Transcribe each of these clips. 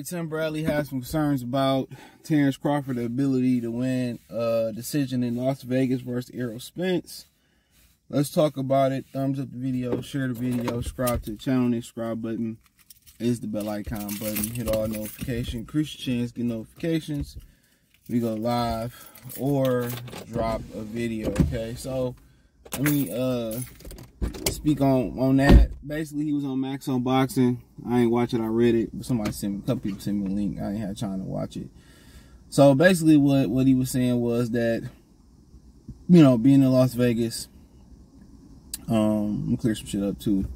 right, Tim Bradley has some concerns about Terence Crawford's ability to win a decision in Las Vegas versus Errol Spence. Let's talk about it. Thumbs up the video, share the video, subscribe to the channel. The subscribe button is the bell icon button. Hit all notifications. Increase your chance to get notifications. We go live or drop a video. Okay, so let me speak on that. Basically, he was on Max on Boxing. I ain't watch it. I read it, but somebody sent me, a couple people sent me a link. I ain't had time to watch it. So basically, what he was saying was that, you know, being in Las Vegas, let me clear some shit up too.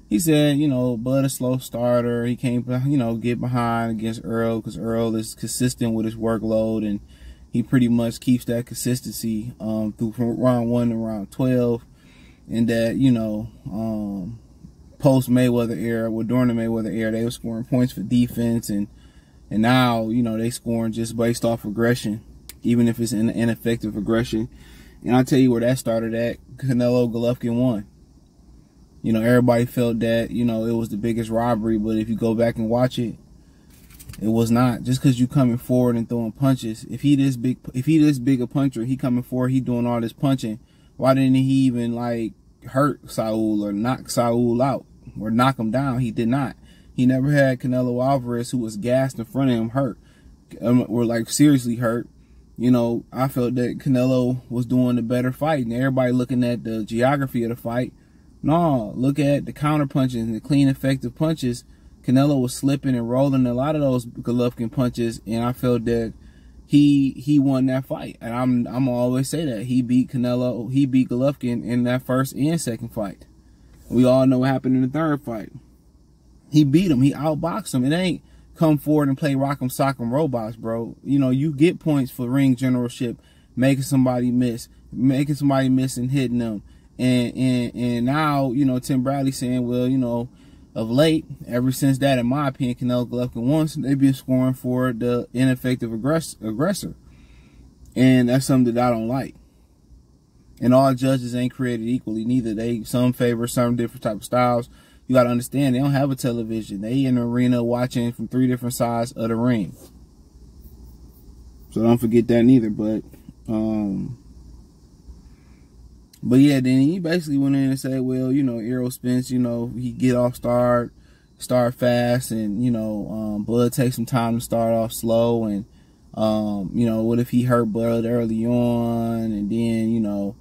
He said, you know, Bud a slow starter. He can't, you know, get behind against Errol because Errol is consistent with his workload, and he pretty much keeps that consistency through from round 1 to round 12. And that, you know, post Mayweather era, well, during the Mayweather era, they were scoring points for defense, and now, you know, they scoring just based off aggression, even if it's an ineffective aggression. And I'll tell you where that started at. Canelo Golovkin won. You know, everybody felt that, you know, it was the biggest robbery, but if you go back and watch it, it was not. Just because you coming forward and throwing punches, if he this big a puncher, he coming forward, he doing all this punching. Why didn't he even, like, hurt Saul or knock Saul out or knock him down? He did not. He never had Canelo Alvarez, who was gassed in front of him, hurt, or, like, seriously hurt. You know, I felt that Canelo was doing the better fight, and everybody looking at the geography of the fight. No, look at the counter punches and the clean, effective punches. Canelo was slipping and rolling a lot of those Golovkin punches, and I felt that he won that fight. And I'm gonna always say that he beat Golovkin in that first and second fight. We all know what happened in the third fight. He beat him. He outboxed him. It ain't come forward and play rock'em sock'em robots, bro. You know, you get points for ring generalship, making somebody miss and hitting them. And now, you know, Tim Bradley saying, well, you know, of late, ever since that, in my opinion, Canelo Golovkin won, they've been scoring for the ineffective aggressor. And that's something that I don't like. And all judges ain't created equally neither. Some favor some different type of styles. You got to understand, they don't have a television. They in the arena watching from 3 different sides of the ring. So don't forget that neither. But yeah, then he basically went in and said, well, you know, Errol Spence, you know, he get off start fast, and, you know, Bud takes some time to start off slow, and, you know, what if he hurt Bud early on, and then, you know,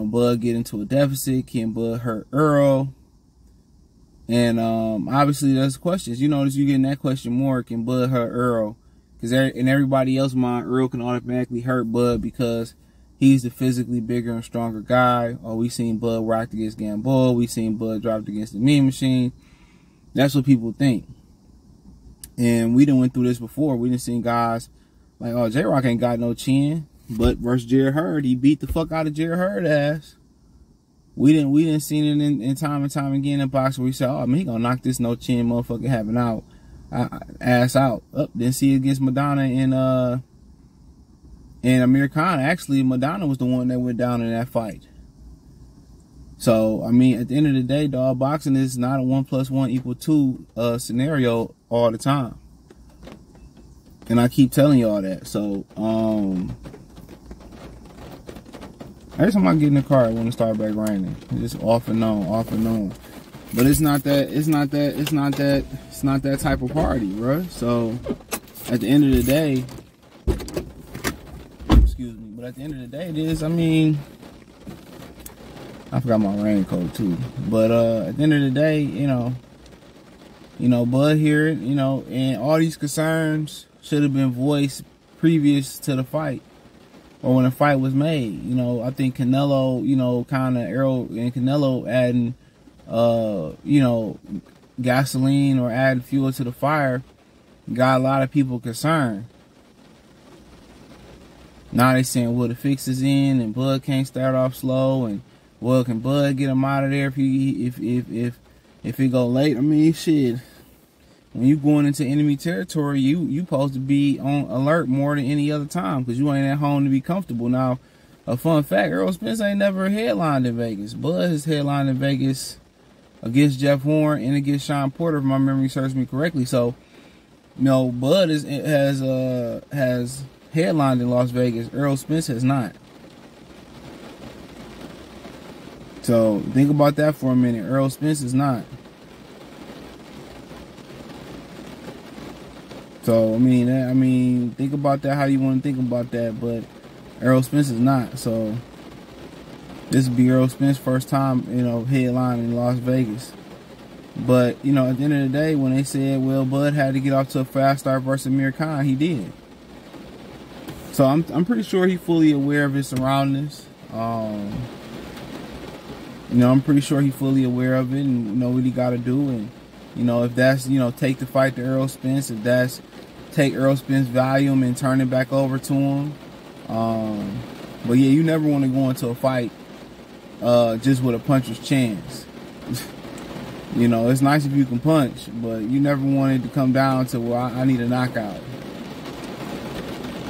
Bud get into a deficit, can Bud hurt Errol? And obviously there's questions. You notice you getting that question more, can Bud hurt Errol? Because in everybody else's mind, Errol can automatically hurt Bud because he's the physically bigger and stronger guy. Or we seen Bud rocked against Gamboa. We seen Bud dropped against the Mean Machine. That's what people think. And we done went through this before. We done seen guys like, oh, J-Rock ain't got no chin. But versus Jared Hurd, he beat the fuck out of Jared Hurd ass. We didn't seen it in time and time again in boxing where we said, oh, man, he gonna knock this no chin motherfucker having out, ass out. Didn't see it against Madonna and Amir Khan. Actually, Madonna was the one that went down in that fight. So, I mean, at the end of the day, dog, boxing is not a 1 + 1 = 2 scenario all the time. And I keep telling y'all that. So, every time I get in the car, I want to start back raining. It's just off and on. But it's not that type of party, bro. So, at the end of the day, but at the end of the day, it is, I mean, I forgot my raincoat too. But at the end of the day, you know, Bud here, you know, and all these concerns should have been voiced previous to the fight or when the fight was made. You know, I think Canelo, you know, kind of Errol and Canelo adding, you know, gasoline or adding fuel to the fire got a lot of people concerned. Now they saying, well, the fix is in and Bud can't start off slow, and well, can Bud get him out of there if it go late? I mean, shit. When you going into enemy territory, you supposed to be on alert more than any other time because you ain't at home to be comfortable. Now, a fun fact: Errol Spence ain't never headlined in Vegas. Bud has headlined in Vegas against Jeff Horn and against Sean Porter, if my memory serves me correctly. So Bud has headlined in Las Vegas. Errol Spence has not. So think about that for a minute. Errol Spence is not. So I mean, think about that how you want to think about that, but Errol Spence is not. So this will be Errol Spence's first time, headlining in Las Vegas. But at the end of the day, when they said, well, Bud had to get off to a fast start versus Amir Khan, he did. So I'm pretty sure he's fully aware of his surroundings. I'm pretty sure he's fully aware of it and know what he got to do. And, if that's, take the fight to Errol Spence, if that's take Errol Spence's volume and turn it back over to him. But yeah, you never want to go into a fight just with a puncher's chance. It's nice if you can punch, but you never want it to come down to, well, I need a knockout.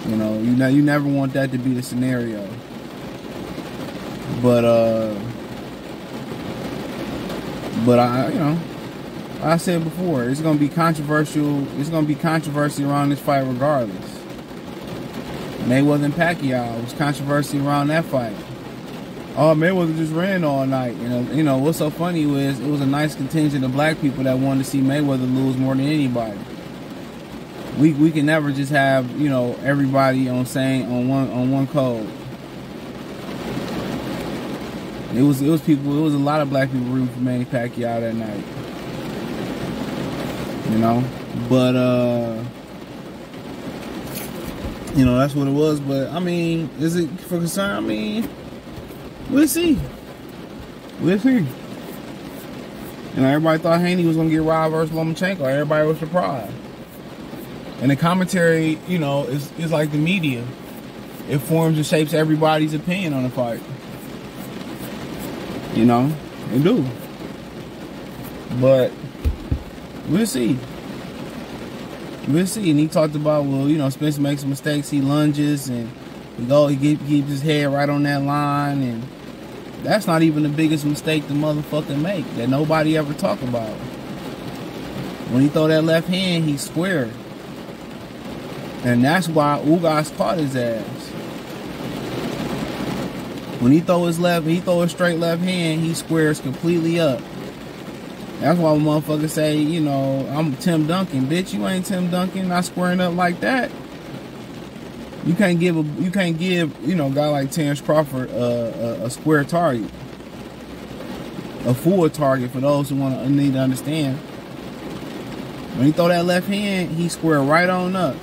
You never want that to be the scenario. But I said before, it's gonna be controversial. It's gonna be controversy around this fight regardless. Mayweather and Pacquiao, was controversy around that fight. Oh, Mayweather just ran all night. What's so funny is it was a nice contingent of black people that wanted to see Mayweather lose more than anybody. We can never just have everybody on one code. It was people. It was a lot of black people rooting for Manny Pacquiao that night. But that's what it was. But I mean, is it for concern? I mean, we'll see. We'll see. Everybody thought Haney was gonna get robbed versus Lomachenko. Everybody was surprised. And the commentary, is like the media. It forms and shapes everybody's opinion on the fight. They do. But we'll see. We'll see. And he talked about, Spence makes mistakes. He lunges and he keeps his head right on that line. And that's not even the biggest mistake the motherfucker make that nobody ever talk about. When he throw that left hand, he's square. And that's why Ugas caught his ass. When he throw his straight left hand, he squares completely up. That's why motherfuckers say, I'm Tim Duncan. Bitch, you ain't Tim Duncan, not squaring up like that. You can't give a guy like Terence Crawford a square target. A full target for those who need to understand. When he throw that left hand, he square right on up.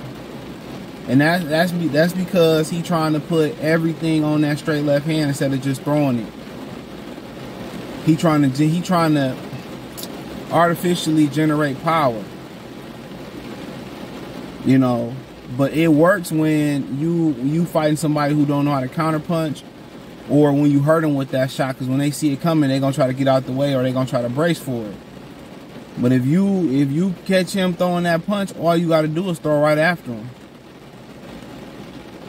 And that's because he trying to put everything on that straight left hand instead of just throwing it. He trying to artificially generate power. But it works when you fighting somebody who don't know how to counterpunch, or when you hurt them with that shot, because when they see it coming, they're gonna try to get out the way or they're gonna try to brace for it. But if you catch him throwing that punch, all you gotta do is throw right after him.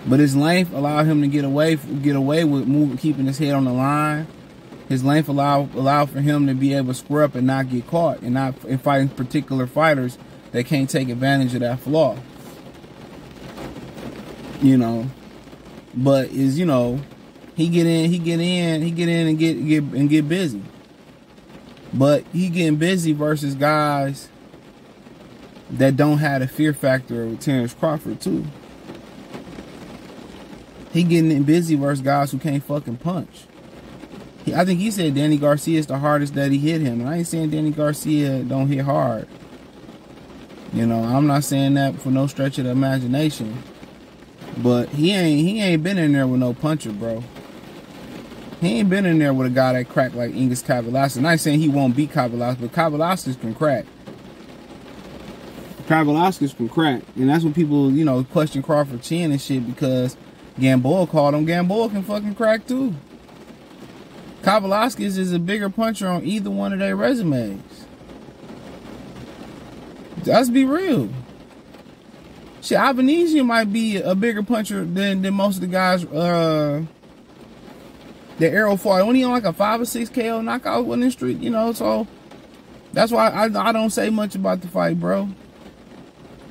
But his length allowed him to get away with keeping his head on the line. His length allowed for him to be able to square up and not get caught, and not in fighting particular fighters that can't take advantage of that flaw. But he get in and get busy. But he getting busy versus guys that don't have the fear factor with Terence Crawford too. He getting busy versus guys who can't fucking punch. I think he said Danny Garcia is the hardest that he hit him. And I ain't saying Danny Garcia don't hit hard. I'm not saying that for no stretch of the imagination. But he ain't been in there with no puncher, bro. He ain't been in there with a guy that cracked like Ingus Kavalauskas. And I ain't saying he won't beat Kavalauskas, but Kavalauskas can crack. Kavalauskas can crack. And that's when people, question Crawford's chin and shit, because Gamboa called him. Gamboa can fucking crack too. Kavalauskas is a bigger puncher on either one of their resumes. Let's be real. Shit, Avanesian might be a bigger puncher than most of the guys that Errol fought. Only on like a 5 or 6 KO knockout winning streak, so that's why I don't say much about the fight, bro.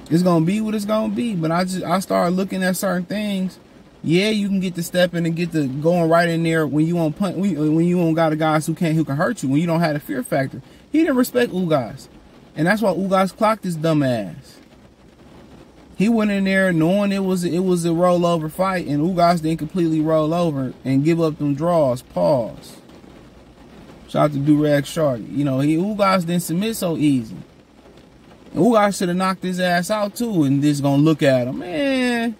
It's gonna be what it's gonna be. But I started looking at certain things. Yeah, you can get the stepping and get the going right in there when you won't punt, when you won't got a guys who can hurt you, when you don't have the fear factor. He didn't respect Ugas. And that's why Ugas clocked his dumb ass. He went in there knowing it was a rollover fight, and Ugas didn't completely roll over and give up them draws. Pause. Shout out to Durag Shorty. You know, Ugas didn't submit so easy. Ugas should have knocked his ass out too, and just gonna look at him, man.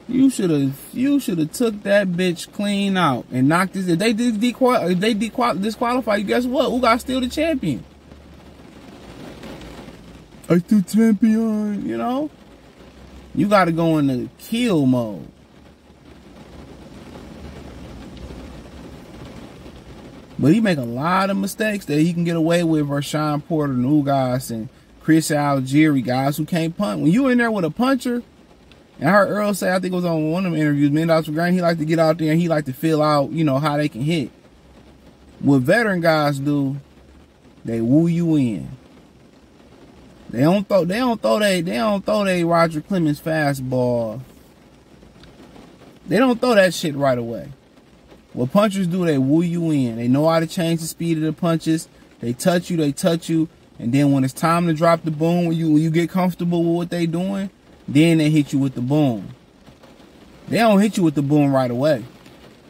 You should have took that bitch clean out and knocked his. If they disqualify you, guess what? Ugas still the champion. I still champion, you know. You got to go into kill mode. But he make a lot of mistakes that he can get away with versus Sean Porter and Ugas and Chris Algieri, guys who can't punt. When you in there with a puncher, and I heard Errol say, I think it was on one of them interviews, man, Dr. Grant, he like to get out there and he like to feel out, you know, how they can hit. What veteran guys do, they woo you in. They don't throw they Roger Clemens fastball. They don't throw that shit right away. What punchers do, they woo you in. They know how to change the speed of the punches. They touch you, and then when it's time to drop the boom, when you get comfortable with what they doing, then they hit you with the boom. They don't hit you with the boom right away,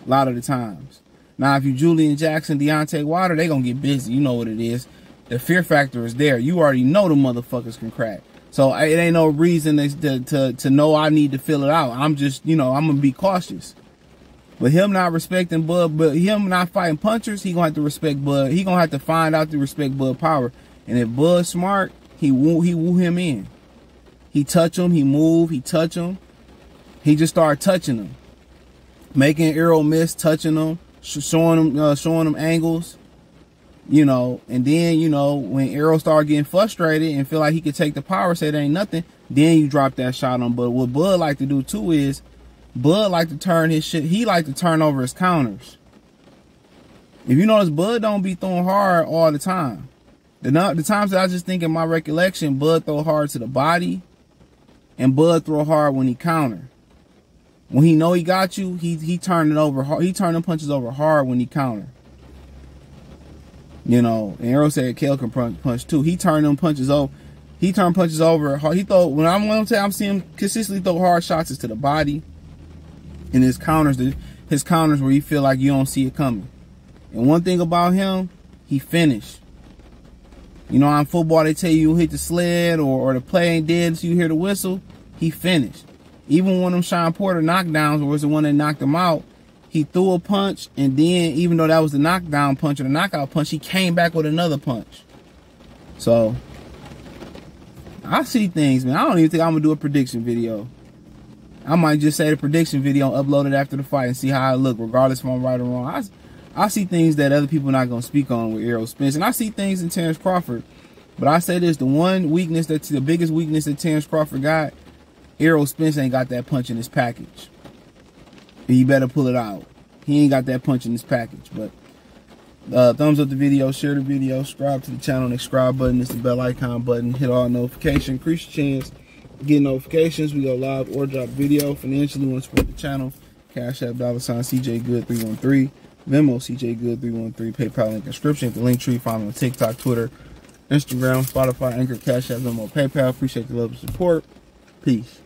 a lot of the times. Now, if you Julian Jackson, Deontay Wilder, they gonna get busy. You know what it is. The fear factor is there. You already know the motherfuckers can crack. So it ain't no reason to know I need to fill it out. I'm just, you know, I'm gonna be cautious. But him not respecting Bud, but him not fighting punchers, he gonna have to respect Bud. He gonna have to find out to respect Bud power. And if Bud's smart, he woo him in. He touch him, he move, he touch him. He just started touching him, making Errol miss, touching him, showing him angles. You know, and then, you know, when Errol started getting frustrated and feel like he could take the power, say there ain't nothing, then you drop that shot on. But what Bud like to do too is, Bud like to turn his shit, he like to turn over his counters. If you notice, Bud don't be throwing hard all the time. The times that I just think in my recollection, Bud throw hard to the body, and Bud throw hard when he counter. When he know he got you, he turn it over hard. He turn them punches over hard when he counter. You know, and Errol said Kale can punch too. He turned them punches over. He turned punches over hard. He throw, when I'm seeing him consistently throw hard shots is to the body. And his counters where you feel like you don't see it coming. And one thing about him, he finished. You know, in football they tell you hit the sled or the play ain't dead so you hear the whistle. He finished. Even one of them Sean Porter knockdowns was the one that knocked him out. He threw a punch, and then even though that was the knockdown punch or the knockout punch, he came back with another punch. So, I see things, man. I don't even think I'm going to do a prediction video. I might just say the prediction video and upload it after the fight and see how I look, regardless if I'm right or wrong. I see things that other people are not going to speak on with Errol Spence. And I see things in Terence Crawford. But I say this, the biggest weakness that Terence Crawford got, Errol Spence ain't got that punch in his package. And you better pull it out. He ain't got that punch in his package. But thumbs up the video, share the video, subscribe to the channel. The subscribe button is the bell icon button. Hit all notifications. Increase your chance to get notifications. We go live or drop video. Financially, want to support the channel. Cash App, $CJ Good 313. Venmo, CJ Good 313. PayPal link description. The link tree. Follow on TikTok, Twitter, Instagram, Spotify, Anchor, Cash App, Venmo, PayPal. Appreciate the love and support. Peace.